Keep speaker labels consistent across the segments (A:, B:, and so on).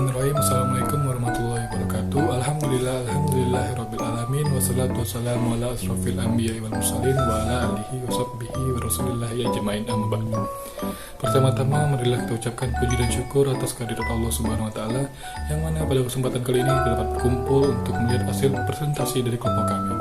A: Bismillahirrahmanirrahim. Assalamualaikum warahmatullahi wabarakatuh. Alhamdulillahirrabbilalamin. Wassalatu wassalamu ala asrofil anbiya wal mursalin wa ala alihi wa sahbihi wa rasulillahi ajma'in amma ba'du. Pertama-tama marilah kita ucapkan puji dan syukur atas kehadirat Allah Subhanahu wa taala yang mana pada kesempatan kali ini kita dapat berkumpul untuk melihat hasil presentasi dari kelompok kami.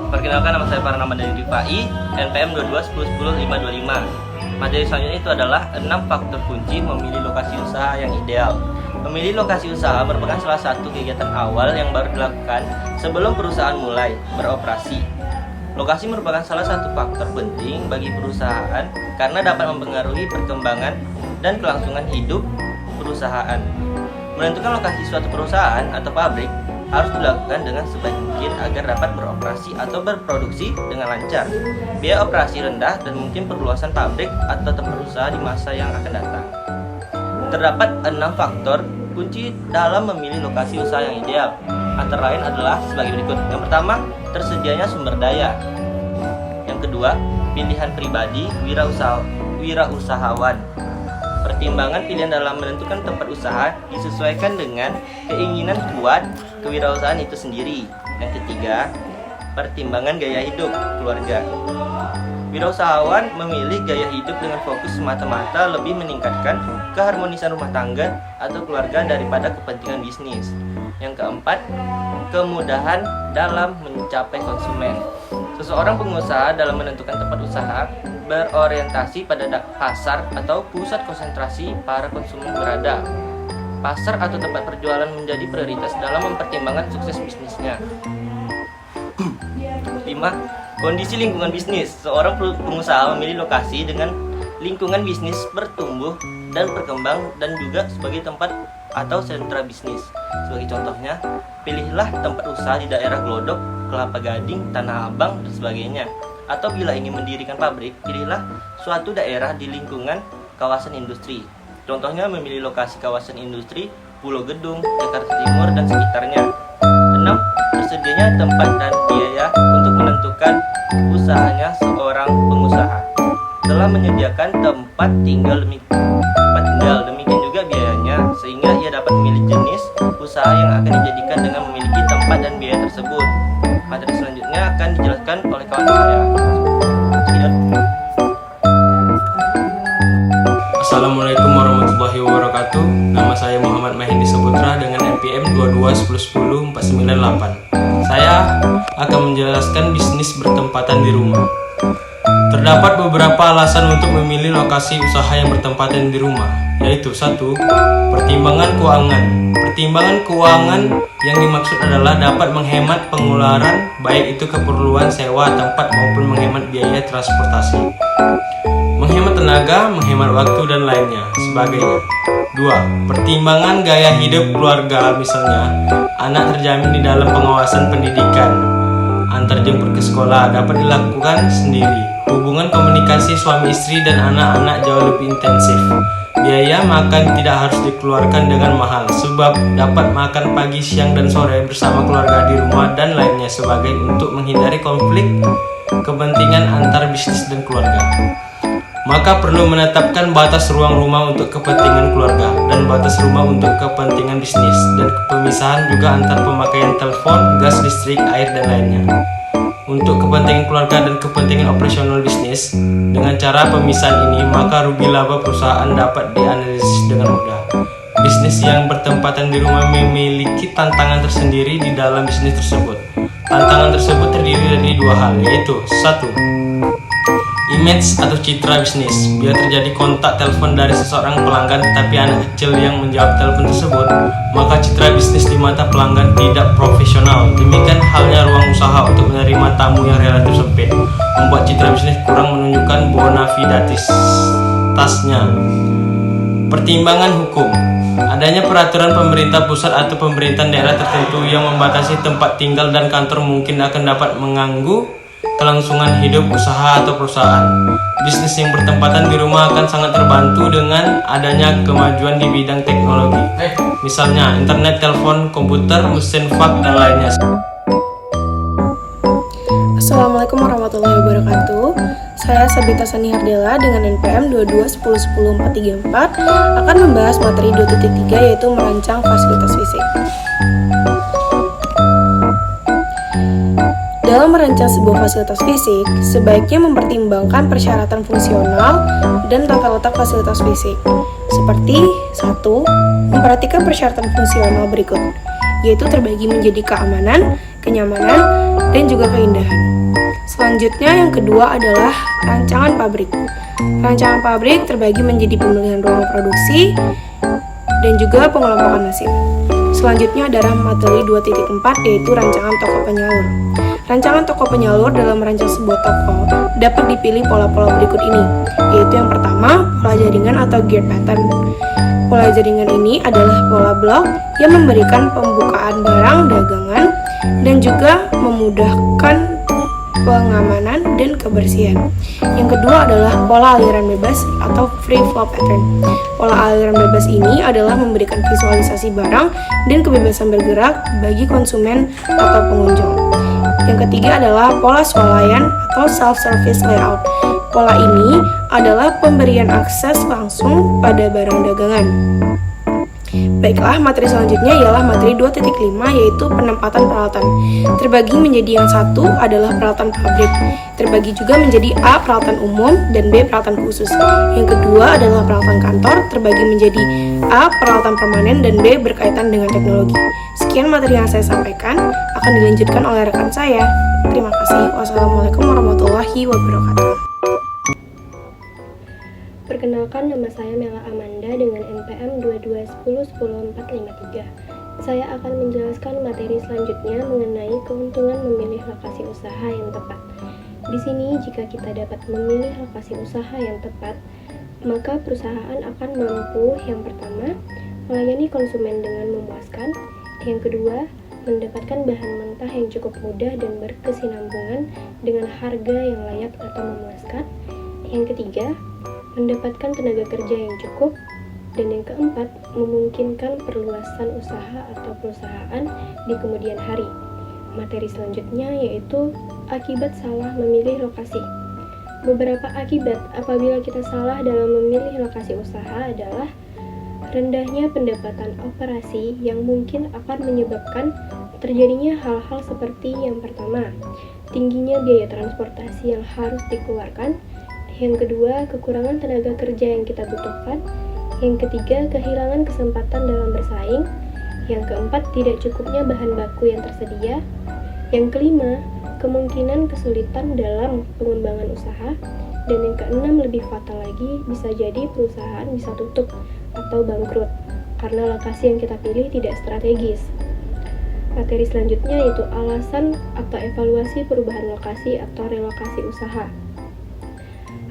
B: Perkenalkan, nama saya Parana Mandani Rifai, NPM 2210100525. Materi selanjutnya itu adalah 6 faktor kunci memilih lokasi usaha yang ideal. Memilih lokasi usaha merupakan salah satu kegiatan awal yang baru dilakukan sebelum perusahaan mulai beroperasi. Lokasi merupakan salah satu faktor penting bagi perusahaan karena dapat mempengaruhi perkembangan dan kelangsungan hidup perusahaan. Menentukan lokasi suatu perusahaan atau pabrik harus dilakukan dengan sebaik mungkin agar dapat beroperasi atau berproduksi dengan lancar. Biaya operasi rendah dan mungkin perluasan pabrik atau tempat usaha di masa yang akan datang. Terdapat 6 faktor kunci dalam memilih lokasi usaha yang ideal. Antara lain adalah sebagai berikut. Yang pertama, tersedianya sumber daya. Yang kedua, pilihan pribadi wirausahawan. Pertimbangan pilihan dalam menentukan tempat usaha disesuaikan dengan keinginan kuat kewirausahaan itu sendiri. Yang ketiga, pertimbangan gaya hidup keluarga. Wirausahawan memilih gaya hidup dengan fokus semata-mata lebih meningkatkan keharmonisan rumah tangga atau keluarga daripada kepentingan bisnis. Yang keempat, kemudahan dalam mencapai konsumen. Seseorang pengusaha dalam menentukan tempat usaha berorientasi pada pasar atau pusat konsentrasi para konsumen berada. Pasar atau tempat perjualan menjadi prioritas dalam mempertimbangkan sukses bisnisnya. 5. Kondisi lingkungan bisnis. Seorang pengusaha memilih lokasi dengan lingkungan bisnis bertumbuh dan berkembang dan juga sebagai tempat atau sentra bisnis. Sebagai contohnya, pilihlah tempat usaha di daerah Glodok, Kelapa Gading, Tanah Abang, dan sebagainya. Atau bila ingin mendirikan pabrik, pilihlah suatu daerah di lingkungan kawasan industri. Contohnya memilih lokasi kawasan industri Pulau Gedung, Jakarta Timur, dan sekitarnya. 6. Tersedianya tempat dan biaya untuk menentukan usahanya seorang pengusaha. Telah menyediakan tempat tinggal demikian juga biayanya, sehingga ia dapat memilih jenis usaha yang akan dijadikan dengan memiliki tempat dan biaya tersebut. Materi selanjutnya akan dijelaskan oleh kawan saya.
C: Assalamualaikum warahmatullahi wabarakatuh. Nama saya Muhammad Mahendra Saputra dengan NPM 2210104998. Saya akan menjelaskan bisnis bertempatan di rumah. Terdapat beberapa alasan untuk memilih lokasi usaha yang bertempatan di rumah, yaitu 1. Pertimbangan keuangan. Pertimbangan keuangan yang dimaksud adalah dapat menghemat pengeluaran, baik itu keperluan sewa tempat maupun menghemat biaya transportasi, menghemat tenaga, menghemat waktu, dan lainnya sebagainya. 2. Pertimbangan gaya hidup keluarga, misalnya anak terjamin di dalam pengawasan pendidikan, antar jemput ke sekolah dapat dilakukan sendiri. Hubungan komunikasi suami istri dan anak-anak jauh lebih intensif. Biaya makan tidak harus dikeluarkan dengan mahal, sebab dapat makan pagi, siang, dan sore bersama keluarga di rumah dan lainnya sebagai untuk menghindari konflik kepentingan antar bisnis dan keluarga. Maka perlu menetapkan batas ruang rumah untuk kepentingan keluarga dan batas rumah untuk kepentingan bisnis, dan pemisahan juga antar pemakaian telepon, gas, listrik, air, dan lainnya. Untuk kepentingan keluarga dan kepentingan operasional bisnis, dengan cara pemisahan ini maka rugi laba perusahaan dapat dianalisis dengan mudah. Bisnis yang bertempatan di rumah memiliki tantangan tersendiri di dalam bisnis tersebut. Tantangan tersebut terdiri dari 2 hal, yaitu 1. Image atau citra bisnis. Bila terjadi kontak telepon dari seseorang pelanggan tetapi anak kecil yang menjawab telepon tersebut, maka citra bisnis di mata pelanggan tidak profesional. Demikian halnya ruang usaha untuk menerima tamu yang relatif sempit, membuat citra bisnis kurang menunjukkan bona fides-tasnya. Pertimbangan hukum. Adanya peraturan pemerintah pusat atau pemerintahan daerah tertentu yang membatasi tempat tinggal dan kantor mungkin akan dapat mengganggu kelangsungan hidup usaha atau perusahaan. Bisnis yang bertempatan di rumah akan sangat terbantu dengan adanya kemajuan di bidang teknologi, misalnya internet, telepon, komputer, mesin fax, dan lainnya.
D: Assalamualaikum warahmatullahi wabarakatuh. saya Sabita Sani Hardela dengan NPM 221010434 akan membahas materi 2.3 yaitu merancang fasilitas fisik. Dalam merancang sebuah fasilitas fisik, sebaiknya mempertimbangkan persyaratan fungsional dan tata letak fasilitas fisik. Seperti 1. Memperhatikan persyaratan fungsional berikut, yaitu terbagi menjadi keamanan, kenyamanan, dan juga keindahan. Selanjutnya yang kedua adalah rancangan pabrik. Rancangan pabrik terbagi menjadi pemilihan ruang produksi dan juga pengelompokan mesin. Selanjutnya adalah materi 2.4 yaitu rancangan toko penyalur. Rancangan toko penyalur dalam merancang sebuah toko dapat dipilih pola-pola berikut ini, yaitu yang pertama, pola jaringan atau gear pattern. Pola jaringan ini adalah pola blok yang memberikan pembukaan barang dagangan dan juga memudahkan pengamanan dan kebersihan. Yang kedua adalah pola aliran bebas atau free flow pattern. Pola aliran bebas ini adalah memberikan visualisasi barang dan kebebasan bergerak bagi konsumen atau pengunjung. Yang ketiga adalah pola swalayan atau self-service layout. Pola ini adalah pemberian akses langsung pada barang dagangan. Baiklah, materi selanjutnya ialah materi 2.5 yaitu penempatan peralatan. Terbagi menjadi yang satu adalah peralatan pabrik. Terbagi juga menjadi A. Peralatan umum dan B. Peralatan khusus. Yang kedua adalah peralatan kantor. Terbagi menjadi A. Peralatan permanen dan B. Berkaitan dengan teknologi. Sekian materi yang saya sampaikan, akan dilanjutkan oleh rekan saya. Terima kasih. Wassalamualaikum warahmatullahi wabarakatuh.
E: Perkenalkan, nama saya Mela Amanda dengan NPM 221010453. Saya akan menjelaskan materi selanjutnya mengenai keuntungan memilih lokasi usaha yang tepat. Di sini, jika kita dapat memilih lokasi usaha yang tepat, maka perusahaan akan mampu yang pertama, melayani konsumen dengan memuaskan, yang kedua, mendapatkan bahan mentah yang cukup mudah dan berkesinambungan dengan harga yang layak atau memuaskan, yang ketiga, mendapatkan tenaga kerja yang cukup, dan yang keempat, memungkinkan perluasan usaha atau perusahaan di kemudian hari. Materi selanjutnya yaitu akibat salah memilih lokasi. Beberapa akibat apabila kita salah dalam memilih lokasi usaha adalah rendahnya pendapatan operasi yang mungkin akan menyebabkan terjadinya hal-hal seperti yang pertama, tingginya biaya transportasi yang harus dikeluarkan. Yang kedua, kekurangan tenaga kerja yang kita butuhkan. Yang ketiga, kehilangan kesempatan dalam bersaing. Yang keempat, tidak cukupnya bahan baku yang tersedia. Yang kelima, kemungkinan kesulitan dalam pengembangan usaha. Dan yang keenam, lebih fatal lagi, bisa jadi perusahaan bisa tutup atau bangkrut karena lokasi yang kita pilih tidak strategis. Materi selanjutnya yaitu alasan atau evaluasi perubahan lokasi atau relokasi usaha.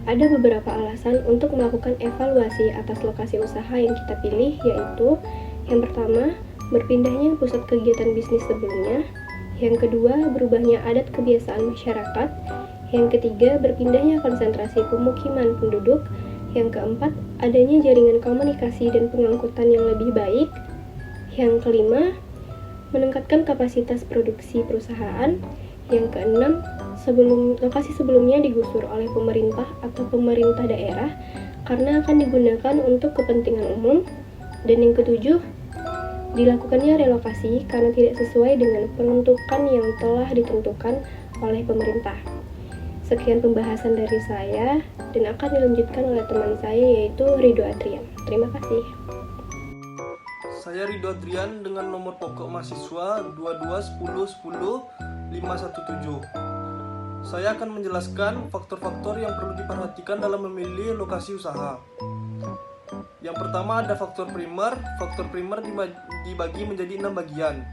E: Ada beberapa alasan untuk melakukan evaluasi atas lokasi usaha yang kita pilih, yaitu yang pertama, berpindahnya pusat kegiatan bisnis sebelumnya. Yang kedua, berubahnya adat kebiasaan masyarakat. Yang ketiga, berpindahnya konsentrasi pemukiman penduduk. Yang keempat, adanya jaringan komunikasi dan pengangkutan yang lebih baik. Yang kelima, meningkatkan kapasitas produksi perusahaan. Yang keenam, lokasi sebelumnya digusur oleh pemerintah atau pemerintah daerah karena akan digunakan untuk kepentingan umum. Dan yang ketujuh, dilakukannya relokasi karena tidak sesuai dengan peruntukan yang telah ditentukan oleh pemerintah. Sekian pembahasan dari saya dan akan dilanjutkan oleh teman saya yaitu Ridho Adrian. Terima kasih.
F: Saya Ridho Adrian dengan nomor pokok mahasiswa 2210100517. Saya akan menjelaskan faktor-faktor yang perlu diperhatikan dalam memilih lokasi usaha. Yang pertama ada faktor primer. Faktor primer dibagi menjadi 6 bagian.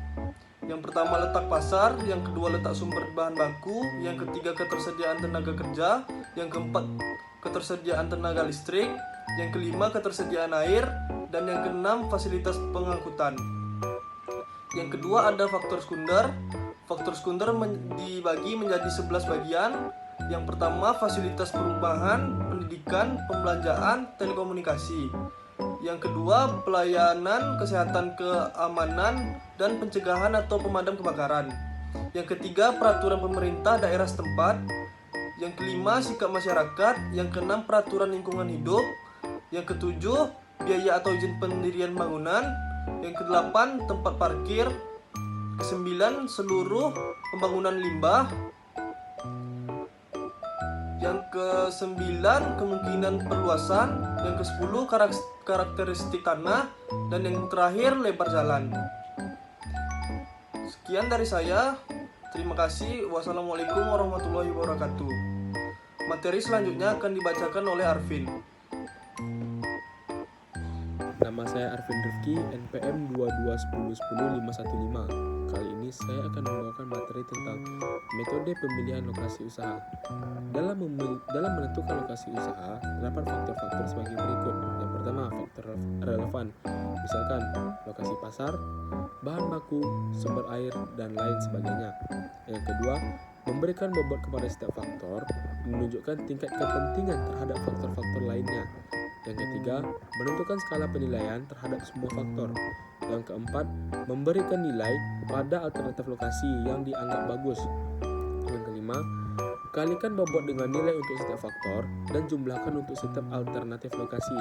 F: Yang pertama letak pasar, yang kedua letak sumber bahan baku, yang ketiga ketersediaan tenaga kerja, yang keempat ketersediaan tenaga listrik, yang kelima ketersediaan air, dan yang keenam fasilitas pengangkutan. Yang kedua ada faktor sekunder. Faktor sekunder dibagi menjadi 11 bagian. Yang pertama fasilitas perumahan, pendidikan, pembelanjaan, telekomunikasi. Yang kedua pelayanan, kesehatan, keamanan, dan pencegahan atau pemadam kebakaran. Yang ketiga peraturan pemerintah daerah setempat. Yang kelima, sikap masyarakat. Yang keenam, peraturan lingkungan hidup. Yang ketujuh, biaya atau izin pendirian bangunan. Yang kedelapan, tempat parkir. Kesembilan, seluruh pembangunan limbah. Yang ke-9, kemungkinan perluasan. Yang ke-10, karakteristik tanah. Dan yang terakhir, lebar jalan. Sekian dari saya. Terima kasih. Wassalamualaikum warahmatullahi wabarakatuh. Materi selanjutnya akan dibacakan oleh Arvin.
G: Nama saya Arvin Rifki, NPM 221010515. Kali ini saya akan membawakan materi tentang metode pemilihan lokasi usaha. Dalam menentukan lokasi usaha, terdapat faktor-faktor sebagai berikut. Yang pertama, faktor relevan. Misalkan, lokasi pasar, bahan baku, sumber air, dan lain sebagainya. Yang kedua, memberikan bobot kepada setiap faktor, menunjukkan tingkat kepentingan terhadap faktor-faktor lainnya. Yang ketiga, menentukan skala penilaian terhadap semua faktor. Yang keempat, memberikan nilai pada alternatif lokasi yang dianggap bagus. Yang kelima, kalikan bobot dengan nilai untuk setiap faktor dan jumlahkan untuk setiap alternatif lokasi.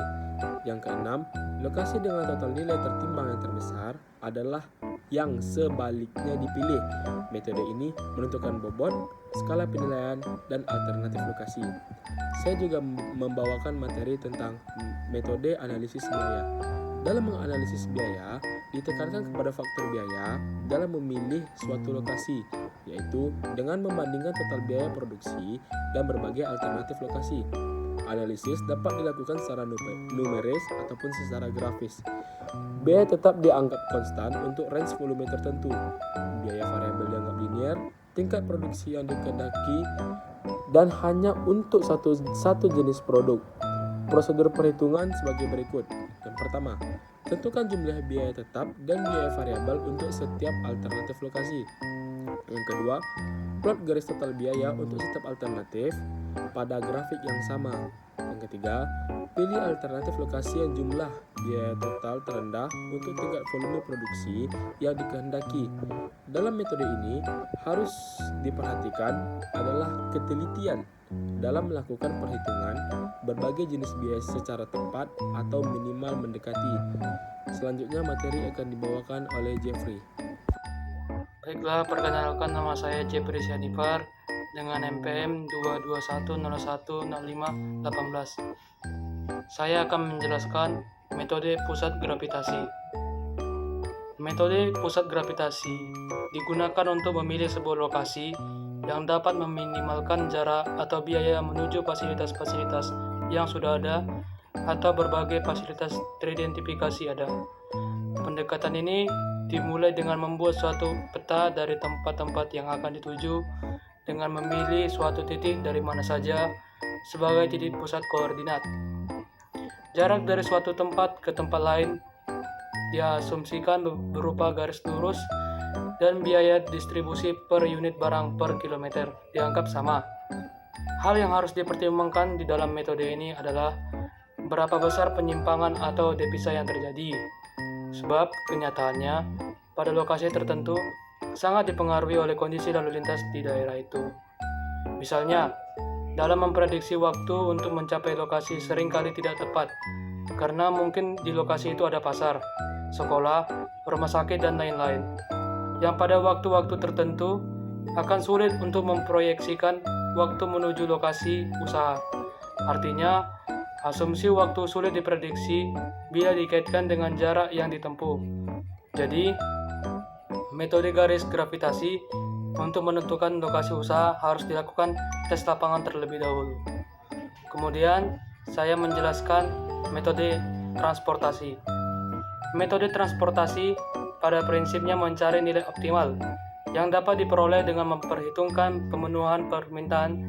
G: Yang keenam, lokasi dengan total nilai tertimbang yang terbesar adalah yang sebaliknya dipilih. Metode ini menentukan bobot, skala penilaian, dan alternatif lokasi. Saya juga membawakan materi tentang metode analisis biaya. Dalam menganalisis biaya, ditekankan kepada faktor biaya dalam memilih suatu lokasi, yaitu dengan membandingkan total biaya produksi dan berbagai alternatif lokasi. Analisis dapat dilakukan secara numeris ataupun secara grafis. Biaya tetap dianggap konstan untuk range volume tertentu. Biaya variabel dianggap linear, tingkat produksi yang dikehendaki, dan hanya untuk satu jenis produk. Prosedur perhitungan sebagai berikut. Yang pertama, tentukan jumlah biaya tetap dan biaya variabel untuk setiap alternatif lokasi. Yang kedua, plot garis total biaya untuk setiap alternatif pada grafik yang sama. Yang ketiga, pilih alternatif lokasi yang jumlah biaya total terendah untuk tingkat volume produksi yang dikehendaki. Dalam metode ini, harus diperhatikan adalah ketelitian dalam melakukan perhitungan berbagai jenis biaya secara tepat atau minimal mendekati. Selanjutnya materi akan dibawakan oleh Jeffrey.
H: Baiklah, perkenalkan nama saya Jeffrey Sianipar dengan NPM 221010518. Saya akan menjelaskan metode pusat gravitasi. Metode pusat gravitasi digunakan untuk memilih sebuah lokasi yang dapat meminimalkan jarak atau biaya menuju fasilitas-fasilitas yang sudah ada atau berbagai fasilitas teridentifikasi ada. Pendekatan ini dimulai dengan membuat suatu peta dari tempat-tempat yang akan dituju dengan memilih suatu titik dari mana saja sebagai titik pusat koordinat. Jarak dari suatu tempat ke tempat lain diasumsikan berupa garis lurus dan biaya distribusi per unit barang per kilometer dianggap sama. Hal yang harus dipertimbangkan di dalam metode ini adalah berapa besar penyimpangan atau devisa yang terjadi. Sebab kenyataannya pada lokasi tertentu sangat dipengaruhi oleh kondisi lalu lintas di daerah itu. Misalnya, dalam memprediksi waktu untuk mencapai lokasi seringkali tidak tepat, karena mungkin di lokasi itu ada pasar, sekolah, rumah sakit, dan lain-lain, yang pada waktu-waktu tertentu akan sulit untuk memproyeksikan waktu menuju lokasi usaha. Artinya, asumsi waktu sulit diprediksi bila dikaitkan dengan jarak yang ditempuh. Jadi, metode garis gravitasi untuk menentukan lokasi usaha harus dilakukan tes lapangan terlebih dahulu. Kemudian, saya menjelaskan metode transportasi. Metode transportasi pada prinsipnya mencari nilai optimal yang dapat diperoleh dengan memperhitungkan pemenuhan permintaan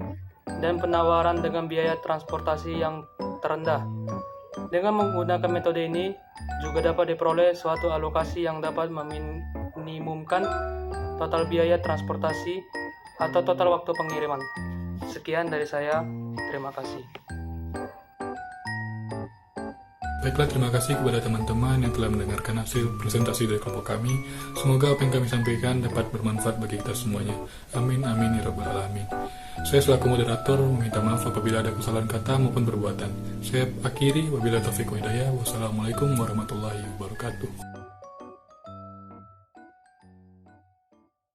H: dan penawaran dengan biaya transportasi yang terendah. Dengan menggunakan metode ini juga dapat diperoleh suatu alokasi yang dapat meminimumkan total biaya transportasi atau total waktu pengiriman. Sekian dari saya, terima kasih.
A: Baiklah, terima kasih kepada teman-teman yang telah mendengarkan hasil presentasi dari kelompok kami. Semoga apa yang kami sampaikan dapat bermanfaat bagi kita semuanya. Amin, amin, ya rabbal alamin. Saya selaku moderator meminta maaf apabila ada kesalahan kata maupun perbuatan. Saya akhiri, wabillahi taufiq wa hidayah. Wassalamualaikum warahmatullahi wabarakatuh.